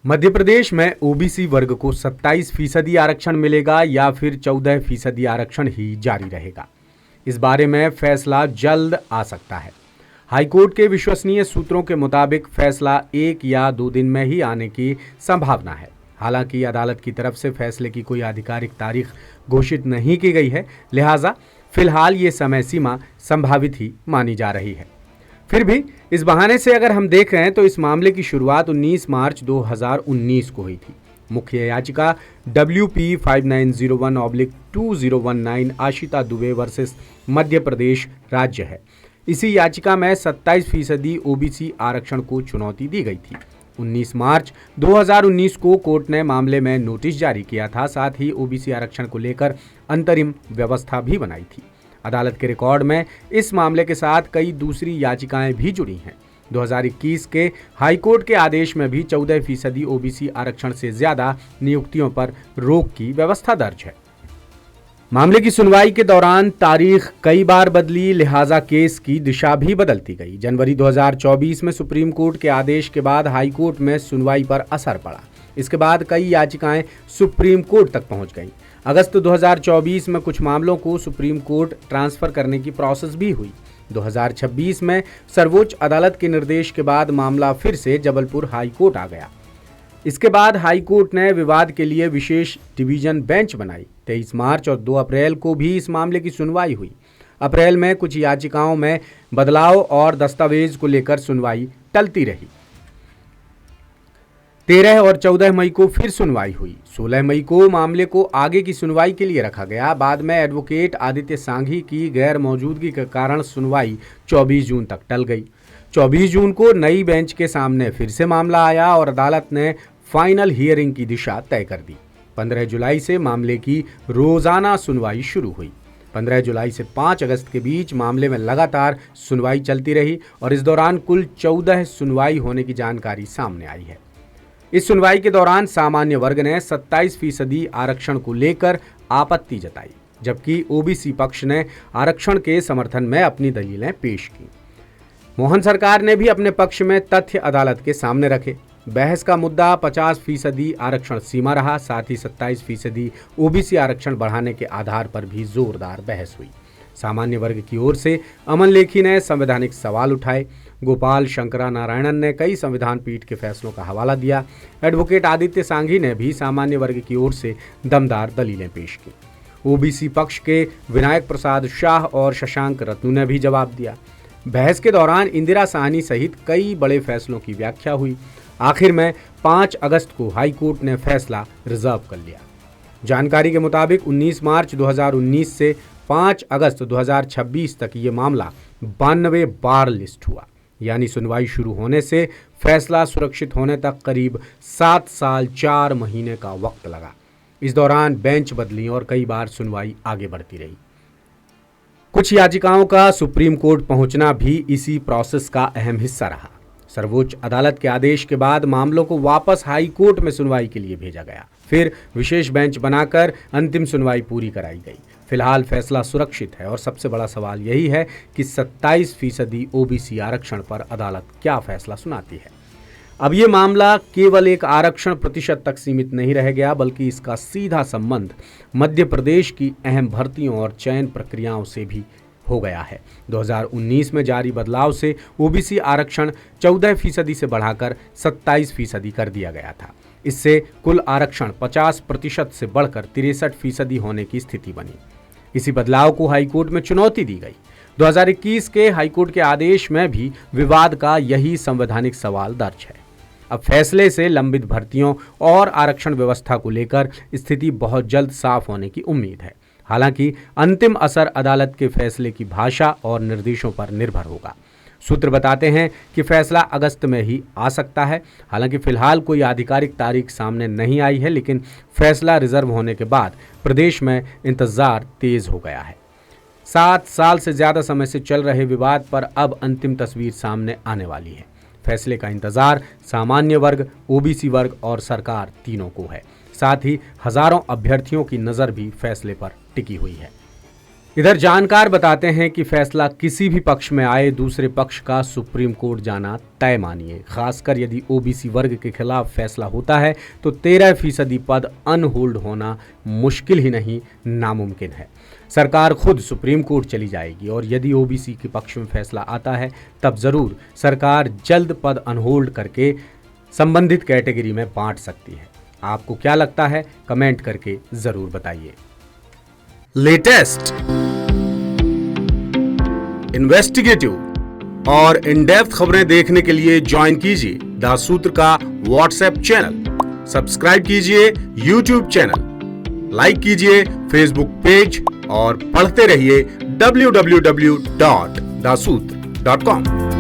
मध्य प्रदेश में ओबीसी वर्ग को 27% आरक्षण मिलेगा या फिर 14% आरक्षण ही जारी रहेगा। इस बारे में फैसला जल्द आ सकता है। हाईकोर्ट के विश्वसनीय सूत्रों के मुताबिक फैसला 1 या 2 दिन में ही आने की संभावना है। हालांकि अदालत की तरफ से फैसले की कोई आधिकारिक तारीख घोषित नहीं की गई है, लिहाजा फिलहाल ये समय सीमा संभावित ही मानी जा रही है। फिर भी इस बहाने से अगर हम देख रहे हैं तो इस मामले की शुरुआत 19 मार्च 2019 को हुई थी। मुख्य याचिका WP 5901/2019 आशिता दुबे वर्सेस मध्य प्रदेश राज्य है। इसी याचिका में 27% ओबीसी आरक्षण को चुनौती दी गई थी। 19 मार्च 2019 को कोर्ट ने मामले में नोटिस जारी किया था, साथ ही ओबीसी आरक्षण को लेकर अंतरिम व्यवस्था भी बनाई थी। अदालत के रिकॉर्ड में इस मामले के साथ कई दूसरी याचिकाएं भी जुड़ी हैं। 2021 के हाईकोर्ट के आदेश में भी 14% ओबीसी आरक्षण से ज्यादा नियुक्तियों पर रोक की व्यवस्था दर्ज है। मामले की सुनवाई के दौरान तारीख कई बार बदली, लिहाजा केस की दिशा भी बदलती गई। जनवरी 2024 में सुप्रीम कोर्ट के आदेश के बाद हाईकोर्ट में सुनवाई पर असर पड़ा। इसके बाद कई याचिकाएं सुप्रीम कोर्ट तक पहुंच गईं। अगस्त 2024 में कुछ मामलों को सुप्रीम कोर्ट ट्रांसफर करने की प्रोसेस भी हुई। 2026 में सर्वोच्च अदालत के निर्देश के बाद मामला फिर से जबलपुर हाई कोर्ट आ गया। इसके बाद हाई कोर्ट ने विवाद के लिए विशेष डिवीजन बेंच बनाई। 23 मार्च और 2 अप्रैल को भी इस मामले की सुनवाई हुई। अप्रैल में कुछ याचिकाओं में बदलाव और दस्तावेज को लेकर सुनवाई टलती रही। 13 और 14 मई को फिर सुनवाई हुई। 16 मई को मामले को आगे की सुनवाई के लिए रखा गया। बाद में एडवोकेट आदित्य सांघी की गैर मौजूदगी के कारण सुनवाई 24 जून तक टल गई। 24 जून को नई बेंच के सामने फिर से मामला आया और अदालत ने फाइनल हियरिंग की दिशा तय कर दी। 15 जुलाई से मामले की रोजाना सुनवाई शुरू हुई। 15 जुलाई से 5 अगस्त के बीच मामले में लगातार सुनवाई चलती रही और इस दौरान कुल 14 सुनवाई होने की जानकारी सामने आई है। इस सुनवाई के दौरान सामान्य वर्ग ने 27% आरक्षण को लेकर आपत्ति जताई, जबकि ओबीसी पक्ष ने आरक्षण के समर्थन में अपनी दलीलें पेश की। मोहन सरकार ने भी अपने पक्ष में तथ्य अदालत के सामने रखे। बहस का मुद्दा 50% आरक्षण सीमा रहा, साथ ही 27% ओबीसी आरक्षण बढ़ाने के आधार पर भी जोरदार बहस हुई। सामान्य वर्ग की ओर से अमन लेखी ने संवैधानिक सवाल उठाए। गोपाल शंकरा नारायणन ने कई संविधान पीठ के फैसलों का हवाला दिया। एडवोकेट आदित्य सांघी ने भी सामान्य वर्ग की ओर से दमदार दलीलें पेश की। ओबीसी पक्ष के विनायक प्रसाद शाह और शशांक रत्नू ने भी जवाब दिया। बहस के दौरान इंदिरा साहनी सहित कई बड़े फैसलों की व्याख्या हुई। आखिर में 5 अगस्त को हाईकोर्ट ने फैसला रिजर्व कर लिया। जानकारी के मुताबिक 19 मार्च 2019 से 5 अगस्त 2026 तक ये मामला 92 बार लिस्ट हुआ, यानी सुनवाई शुरू होने से फैसला सुरक्षित होने तक करीब 7 साल 4 महीने का वक्त लगा। इस दौरान बेंच बदली और कई बार सुनवाई आगे बढ़ती रही। कुछ याचिकाओं का सुप्रीम कोर्ट पहुंचना भी इसी प्रोसेस का अहम हिस्सा रहा। सर्वोच्च अदालत के आदेश के बाद मामलों को वापस हाई कोर्ट में सुनवाई के लिए भेजा गया। फिर विशेष बेंच बनाकर अंतिम सुनवाई पूरी कराई गई। फिलहाल फैसला सुरक्षित है और सबसे बड़ा सवाल यही है कि 27% ओबीसी आरक्षण पर अदालत क्या फैसला सुनाती है। अब ये मामला केवल एक आरक्षण प्रतिशत तक सीमित नहीं रह गया, बल्कि इसका सीधा संबंध मध्य प्रदेश की अहम भर्तियों और चयन प्रक्रियाओं से भी हो गया है। 2019 में जारी बदलाव से ओबीसी आरक्षण 14% से बढ़ाकर 27% कर दिया गया था। इससे कुल आरक्षण 50% से बढ़कर 63% होने की स्थिति बनी। इसी बदलाव को हाईकोर्ट में चुनौती दी गई। 2021 के हाईकोर्ट के आदेश में भी विवाद का यही संवैधानिक सवाल दर्ज है। अब फैसले से लंबित भर्तियों और आरक्षण व्यवस्था को लेकर स्थिति बहुत जल्द साफ होने की उम्मीद है। हालांकि अंतिम असर अदालत के फैसले की भाषा और निर्देशों पर निर्भर होगा। सूत्र बताते हैं कि फैसला अगस्त में ही आ सकता है। हालांकि फिलहाल कोई आधिकारिक तारीख सामने नहीं आई है, लेकिन फैसला रिजर्व होने के बाद प्रदेश में इंतजार तेज हो गया है। 7 साल से ज्यादा समय से चल रहे विवाद पर अब अंतिम तस्वीर सामने आने वाली है। फैसले का इंतजार सामान्य वर्ग, ओबीसी वर्ग और सरकार तीनों को है। साथ ही हजारों अभ्यर्थियों की नज़र भी फैसले पर टिकी हुई है। इधर जानकार बताते हैं कि फैसला किसी भी पक्ष में आए, दूसरे पक्ष का सुप्रीम कोर्ट जाना तय मानिए। खासकर यदि ओबीसी वर्ग के खिलाफ फैसला होता है तो 13% पद अनहोल्ड होना मुश्किल ही नहीं नामुमकिन है। सरकार खुद सुप्रीम कोर्ट चली जाएगी और यदि ओबीसी के पक्ष में फैसला आता है तब जरूर सरकार जल्द पद अनहोल्ड करके संबंधित कैटेगरी में बांट सकती है। आपको क्या लगता है, कमेंट करके जरूर बताइए। लेटेस्ट, इन्वेस्टिगेटिव और इन डेप्थ खबरें देखने के लिए ज्वाइन कीजिए द सूत्र का व्हाट्सएप चैनल, सब्सक्राइब कीजिए यूट्यूब चैनल, लाइक कीजिए फेसबुक पेज और पढ़ते रहिए www.daसूत्र.com।